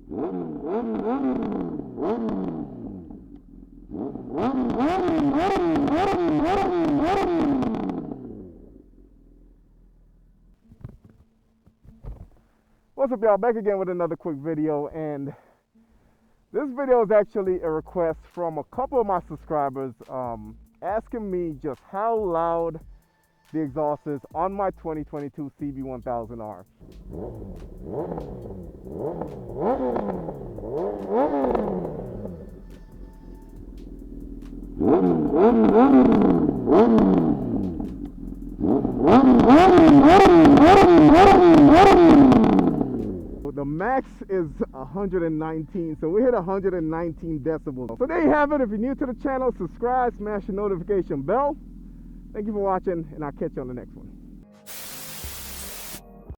What's up, y'all? Back again with another quick video, and this video is actually a request from a couple of my subscribers asking me just how loud the exhaust is on my 2022 CB1000R. The max is 119, so we hit 119 decibels. So there you have it. If you're new to the channel, subscribe, smash the notification bell. Thank you for watching, and I'll catch you on the next one.